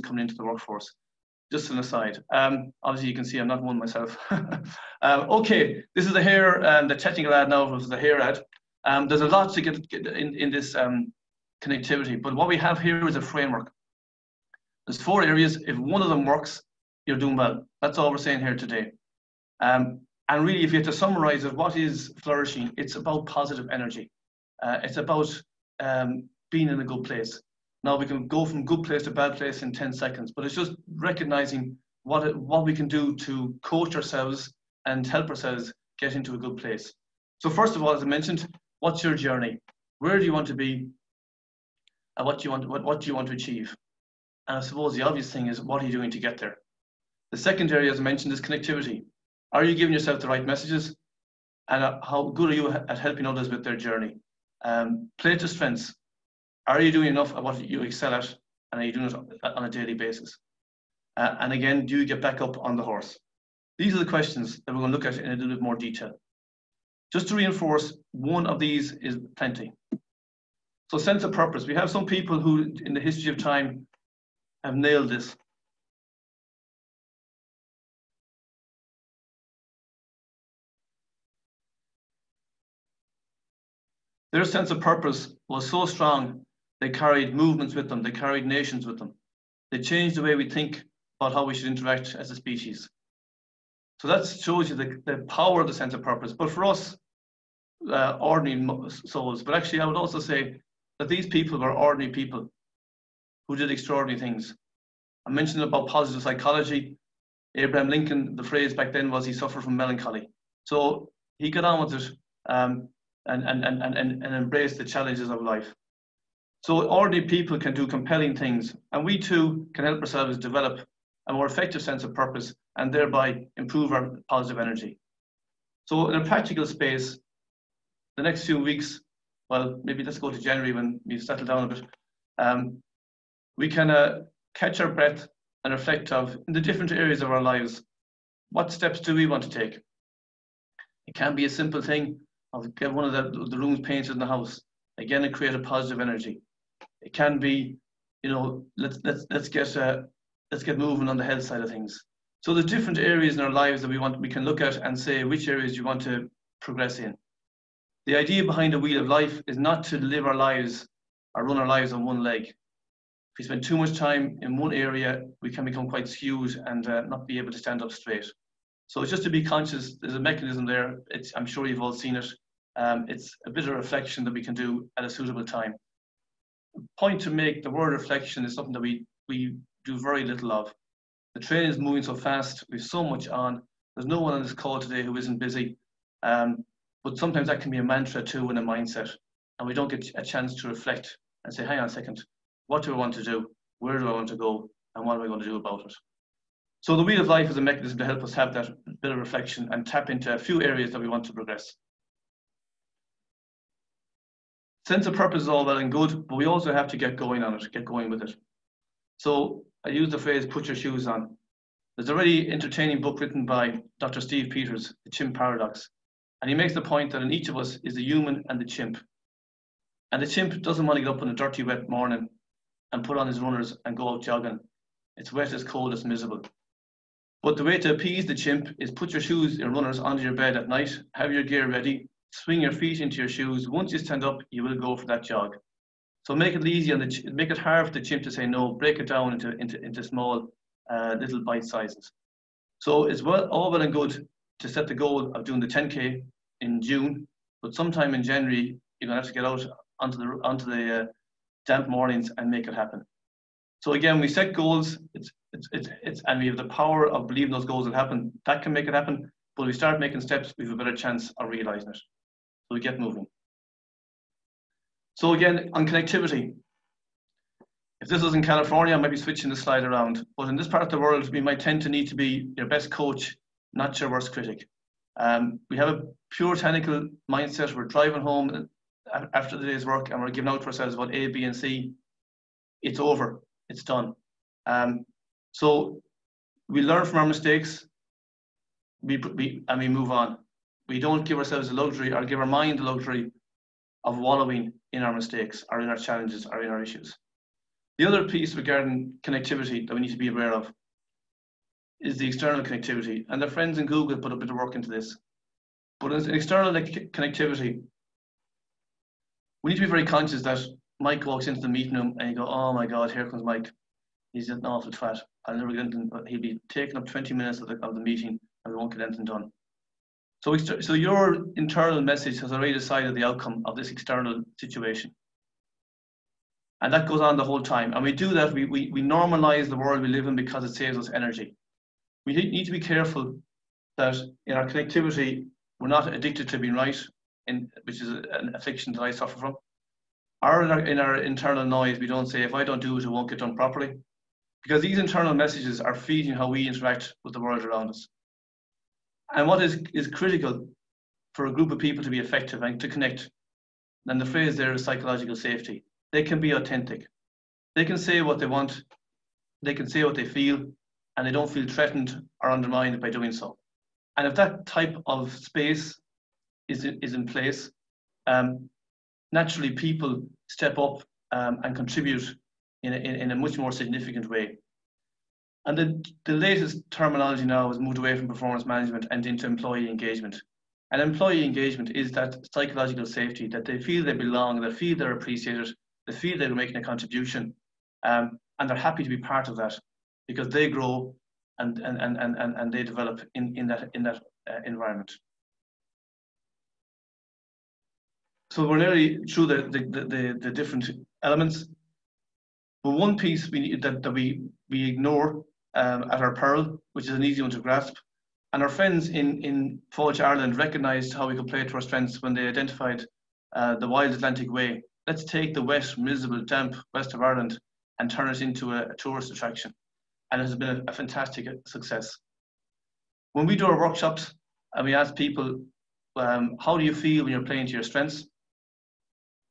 coming into the workforce. Just an aside. Obviously, you can see I'm not one myself. Okay, this is the hair, the technical ad now was the hair ad. There's a lot to get in this connectivity, but what we have here is a framework. There's 4 areas. If one of them works, you're doing well. That's all we're saying here today. And really, if you have to summarize it, what is flourishing? It's about positive energy. It's about being in a good place. Now we can go from good place to bad place in 10 seconds, but it's just recognizing what we can do to coach ourselves and help ourselves get into a good place. So first of all, as I mentioned, what's your journey? Where do you want to be? And what do you want to achieve? And I suppose the obvious thing is, what are you doing to get there? The second area, as I mentioned, is connectivity. Are you giving yourself the right messages? And how good are you at helping others with their journey? Play to strengths. Are you doing enough at what you excel at? And are you doing it on a daily basis? And again, do you get back up on the horse? These are the questions that we're going to look at in a little bit more detail. Just to reinforce, one of these is plenty. So sense of purpose. We have some people who, in the history of time, have nailed this. Their sense of purpose was so strong, they carried movements with them, they carried nations with them. They changed the way we think about how we should interact as a species. So that shows you the power of the sense of purpose. But for us, ordinary souls, but actually I would also say that these people were ordinary people who did extraordinary things. I mentioned about positive psychology. Abraham Lincoln, the phrase back then was he suffered from melancholy. So he got on with it and embraced the challenges of life. So ordinary people can do compelling things, and we too can help ourselves develop a more effective sense of purpose and thereby improve our positive energy. So in a practical space, the next few weeks, well, maybe let's go to January when we've settled down a bit, we can catch our breath and reflect of, in the different areas of our lives, what steps do we want to take? It can be a simple thing of get one of the rooms painted in the house. Again, it creates a positive energy. It can be, you know, let's get moving on the health side of things. So there's different areas in our lives that we can look at and say which areas you want to progress in. The idea behind the wheel of life is not to live our lives or run our lives on one leg. If we spend too much time in one area, we can become quite skewed and not be able to stand up straight. So it's just to be conscious, there's a mechanism there. I'm sure you've all seen it. It's a bit of reflection that we can do at a suitable time. Point to make, the word reflection is something that we do very little of. The train is moving so fast, we have so much on. There's no one on this call today who isn't busy. But sometimes that can be a mantra too in a mindset, and we don't get a chance to reflect and say, hang on a second, what do I want to do? Where do I want to go? And what am I going to do about it? So the wheel of life is a mechanism to help us have that bit of reflection and tap into a few areas that we want to progress. Sense of purpose is all well and good, but we also have to get going on it, get going with it. So I use the phrase, put your shoes on. There's a really entertaining book written by Dr. Steve Peters, The Chimp Paradox. And he makes the point that in each of us is the human and the chimp. And the chimp doesn't want to get up on a dirty, wet morning and put on his runners and go out jogging. It's wet, it's cold, it's miserable. But the way to appease the chimp is put your shoes, your runners, onto your bed at night, have your gear ready, swing your feet into your shoes. Once you stand up, you will go for that jog. So make it easy and make it hard for the chimp to say no. Break it down into small little bite sizes. So it's all well and good to set the goal of doing the 10K in June, but sometime in January you're gonna have to get out onto the damp mornings and make it happen. So again, we set goals. And we have the power of believing those goals will happen. That can make it happen. But if we start making steps, we have a better chance of realizing it. So we get moving. So again, on connectivity, if this was in California, I might be switching the slide around. But in this part of the world, we might tend to need to be your best coach, not your worst critic. We have a puritanical mindset. We're driving home after the day's work and we're giving out to ourselves about A, B, and C. It's over. It's done. So we learn from our mistakes. We move on. We don't give ourselves the luxury or give our mind the luxury of wallowing in our mistakes or in our challenges or in our issues. The other piece regarding connectivity that we need to be aware of is the external connectivity. And the friends in Google put a bit of work into this. But as external connectivity, we need to be very conscious that Mike walks into the meeting room and you go, oh my God, here comes Mike. He's just an awful twat. I'll never get anything, he'll be taking up 20 minutes of the meeting and we won't get anything done. So your internal message has already decided the outcome of this external situation. And that goes on the whole time. And we do that, we normalize the world we live in because it saves us energy. We need to be careful that in our connectivity, we're not addicted to being right, which is an affliction that I suffer from. Or in our internal noise, we don't say, if I don't do it, it won't get done properly. Because these internal messages are feeding how we interact with the world around us. And what is critical for a group of people to be effective and to connect, and the phrase there is psychological safety. They can be authentic. They can say what they want, they can say what they feel, and they don't feel threatened or undermined by doing so. And if that type of space is in place, naturally people step up and contribute in a much more significant way. And the latest terminology now has moved away from performance management and into employee engagement. And employee engagement is that psychological safety, that they feel they belong, they feel they're appreciated, they feel they're making a contribution, and they're happy to be part of that because they grow and they develop in that environment. So we're nearly through the different elements. But one piece that we ignore at our peril, which is an easy one to grasp, and our friends in Fáilte Ireland recognized how we could play to our strengths when they identified the Wild Atlantic Way. Let's take the wet, miserable, damp west of Ireland and turn it into a tourist attraction. And it has been a fantastic success. When we do our workshops and we ask people, how do you feel when you're playing to your strengths?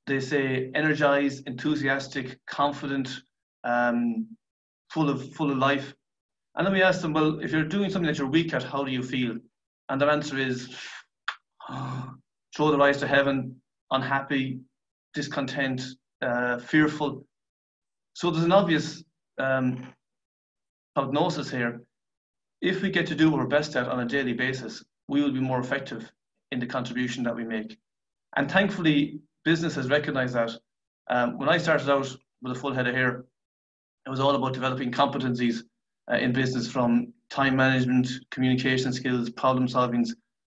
They say energized, enthusiastic, confident, full of life. And then we ask them, well, if you're doing something that you're weak at, how do you feel? And their answer is, throw their eyes to heaven, unhappy, discontent, fearful. So there's an obvious prognosis here. If we get to do what we're best at on a daily basis, we will be more effective in the contribution that we make. And thankfully, business has recognized that. When I started out with a full head of hair, it was all about developing competencies in business, from time management, communication skills, problem solving.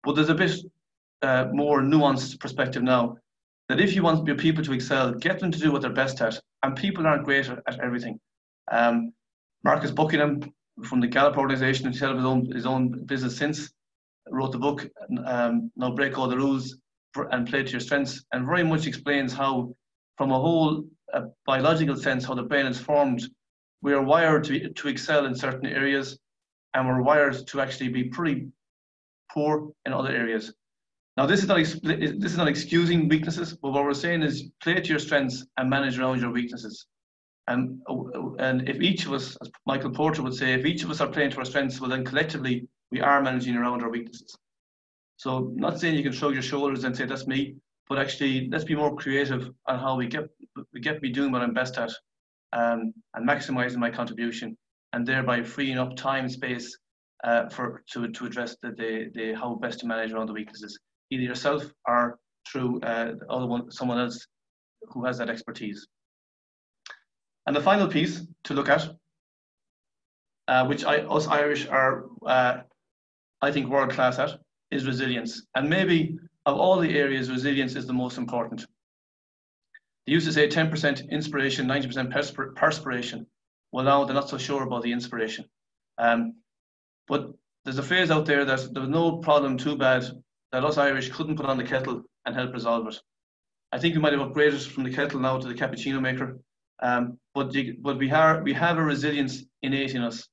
But there's a bit more nuanced perspective now, that if you want your people to excel, get them to do what they're best at. And people aren't great at everything. Marcus Buckingham from the Gallup organization, who set up his own business since, wrote the book, Now Break All the Rules and Play to Your Strengths, and very much explains how, from a whole biological sense, how the brain is formed. We are wired to excel in certain areas, and we're wired to actually be pretty poor in other areas. Now, this is not excusing weaknesses, but what we're saying is play to your strengths and manage around your weaknesses. And if each of us, as Michael Porter would say, if each of us are playing to our strengths, well then collectively we are managing around our weaknesses. So not saying you can shrug your shoulders and say that's me, but actually let's be more creative on how we get me doing what I'm best at, and maximizing my contribution, and thereby freeing up time, space to address how best to manage around the weaknesses, either yourself or through someone else who has that expertise. And the final piece to look at, which us Irish are, I think, world class at, is resilience. And maybe of all the areas, resilience is the most important. They used to say 10% inspiration, 90% perspiration. Well, now they're not so sure about the inspiration. But there's a phrase out there that there was no problem too bad that us Irish couldn't put on the kettle and help resolve it. I think we might have upgraded from the kettle now to the cappuccino maker. But we have a resilience innate in us.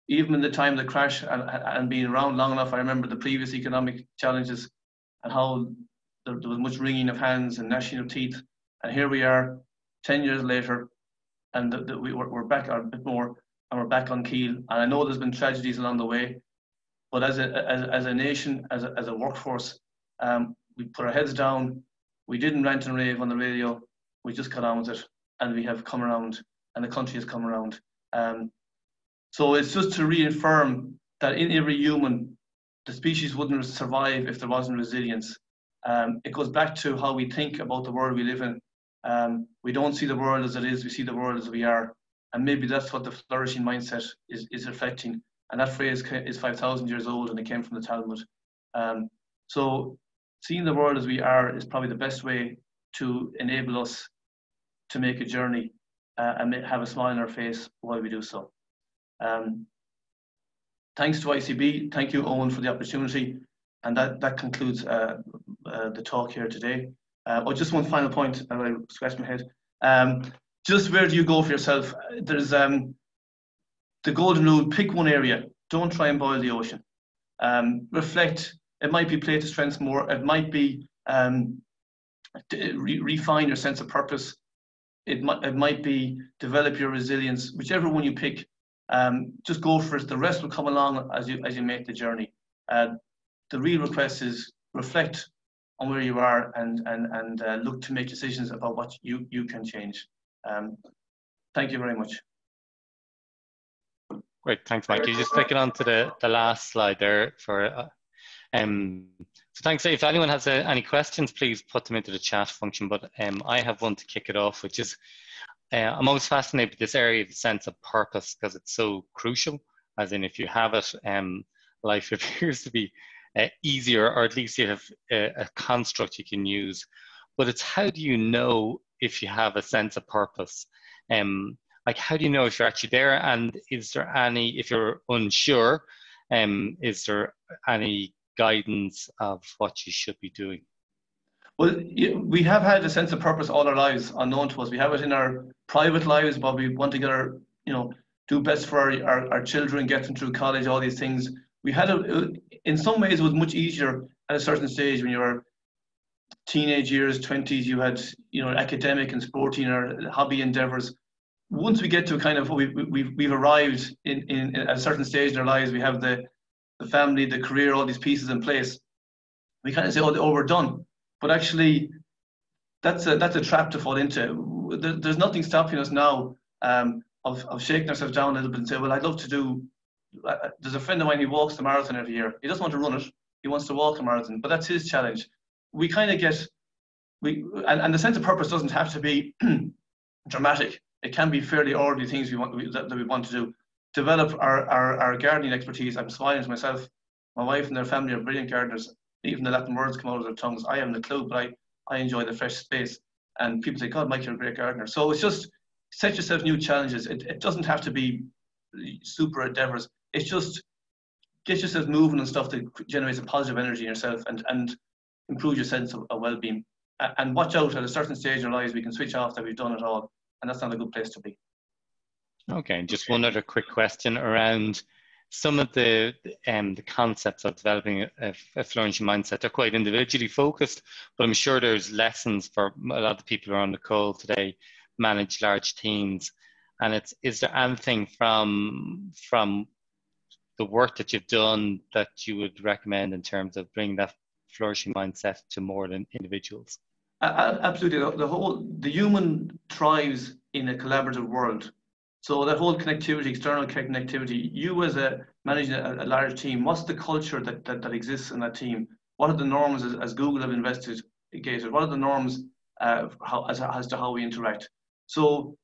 Even in the time of the crash and being around long enough, I remember the previous economic challenges and how there was much wringing of hands and gnashing of teeth. And here we are 10 years later, and we're back a bit more, and we're back on keel. And I know there's been tragedies along the way, but as a nation, as a workforce, we put our heads down. We didn't rant and rave on the radio. We just got on with it, and we have come around, and the country has come around. So it's just to reaffirm that in every human, the species wouldn't survive if there wasn't resilience. It goes back to how we think about the world we live in. We don't see the world as it is, we see the world as we are. And maybe that's what the flourishing mindset is reflecting. And that phrase is 5,000 years old, and it came from the Talmud. So seeing the world as we are is probably the best way to enable us to make a journey and have a smile on our face while we do so. Thanks to ICBE. Thank you, Owen, for the opportunity. And that concludes the talk here today. Just one final point, and I scratched my head. Just where do you go for yourself? There's the golden rule: pick one area. Don't try and boil the ocean. Reflect. It might be play to strengths more. It might be refine your sense of purpose. It might be develop your resilience. Whichever one you pick, just go for it. The rest will come along as you make the journey. The real request is reflect on where you are and look to make decisions about what you can change. Thank you very much. Great, thanks, Mike. You just click on to the last slide there for. So thanks. If anyone has any questions, please put them into the chat function. But I have one to kick it off, which is I'm always fascinated with this area of the sense of purpose, because it's so crucial. As in, if you have it, life appears to be easier, or at least you have a construct you can use. But it's how do you know if you have a sense of purpose? Like, how do you know if you're actually there? And is there any, if you're unsure, is there any guidance of what you should be doing? Well, we have had a sense of purpose all our lives, unknown to us. We have it in our private lives, but we want to get our, do best for our children, get them through college, all these things. We had in some ways, it was much easier at a certain stage when you were teenage years, 20s, you had, academic and sporting or hobby endeavors. Once we get to kind of, we've arrived in at a certain stage in our lives, we have the family, the career, all these pieces in place. We kind of say, oh, we're done. But actually, that's a trap to fall into. There's nothing stopping us now of shaking ourselves down a little bit and say, well, I'd love to do. There's a friend of mine who walks the marathon every year. He doesn't want to run it. He wants to walk a marathon, but that's his challenge. We kind of get, and the sense of purpose doesn't have to be dramatic. It can be fairly ordinary things that we want to do. Develop our gardening expertise. I'm smiling to myself. My wife and their family are brilliant gardeners. Even the Latin words come out of their tongues. I haven't a clue, but I enjoy the fresh space. And people say, God, Mike, you're a great gardener. So it's just set yourself new challenges. It doesn't have to be super endeavors. It's just get yourself moving and stuff that generates a positive energy in yourself and improve your sense of well-being. And watch out, at a certain stage in our lives, we can switch off that we've done it all. And that's not a good place to be. Okay, and just one other quick question around some of the concepts of developing a flourishing mindset. They're quite individually focused, but I'm sure there's lessons for a lot of the people who are on the call today, manage large teams. And is there anything from the work that you've done that you would recommend in terms of bringing that flourishing mindset to more than individuals? Absolutely. The human thrives in a collaborative world. So that whole connectivity, external connectivity, you as managing a large team, what's the culture that exists in that team? What are the norms as Google have investigated? What are the norms as to how we interact? So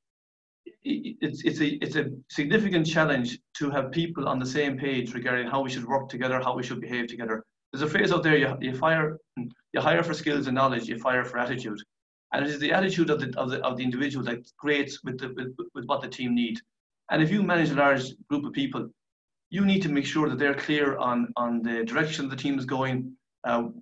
it's a significant challenge to have people on the same page regarding how we should work together, how we should behave together. There's a phrase out there: you hire for skills and knowledge, you fire for attitude. And it is the attitude of the individual that creates with what the team need. And if you manage a large group of people, you need to make sure that they're clear on the direction the team is going,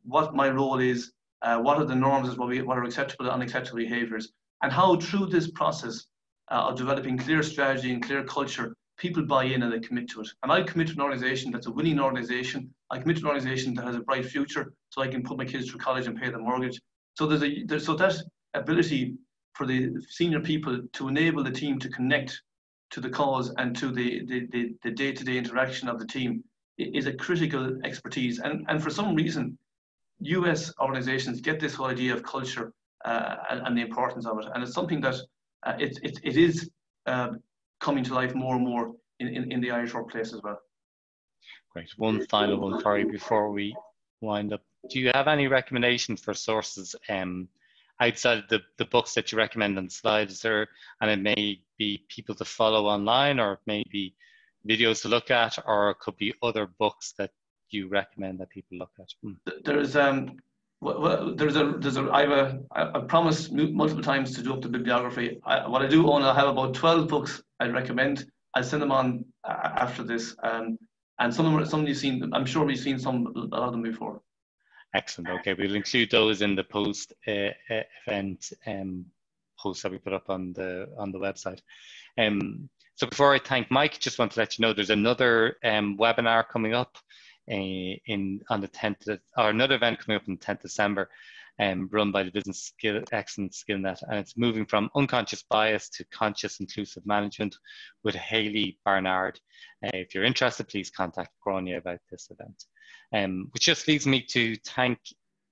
what my role is, what are the norms, what are acceptable and unacceptable behaviors, and how through this process of developing clear strategy and clear culture, people buy in and they commit to it. And I commit to an organization that's a winning organization. I commit to an organization that has a bright future, so I can put my kids through college and pay the mortgage. So there's that ability for the senior people to enable the team to connect to the cause and to the day-to-day interaction of the team is a critical expertise. And for some reason, US organizations get this whole idea of culture and the importance of it. And it's something that it is coming to life more and more in the Irish workplace as well. Great. One final one for you before we wind up. Do you have any recommendations for sources outside the books that you recommend on the slide? Is there, and it may be people to follow online, or maybe videos to look at, or it could be other books that you recommend that people look at? I've promised multiple times to do up the bibliography. What I do own, I have about 12 books I'd recommend. I'll send them on after this. And some of them you've seen, I'm sure we've seen a lot of them before. Excellent. Okay, we'll include those in the post event posts that we put up on the website. So before I thank Mike, just want to let you know there's another webinar coming up on the 10th, or another event coming up on the 10th December, run by the Business Excellence Skillnet, and it's moving from unconscious bias to conscious inclusive management with Hayley Barnard. If you're interested, please contact Grania about this event. Which just leads me to thank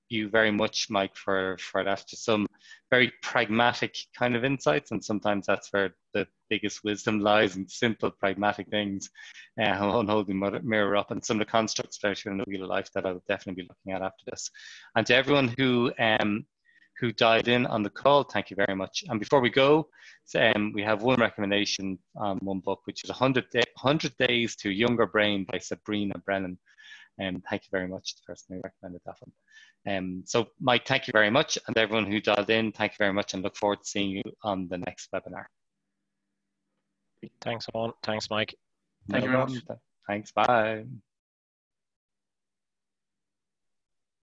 you very much, Mike, for that. Just some very pragmatic kind of insights, and sometimes that's where the biggest wisdom lies, in simple pragmatic things, on holding mirror up, and some of the constructs that are in the wheel of life that I'll definitely be looking at after this. And to everyone who dialed in on the call, thank you very much. And before we go, we have one recommendation on one book, which is 100 Days to a Younger Brain by Sabrina Brennan. Thank you very much to the person who recommended that one. So Mike, thank you very much. And everyone who dialed in, thank you very much, and look forward to seeing you on the next webinar. Thanks, all. Thanks, Mike. Thank you very much. Thanks, bye.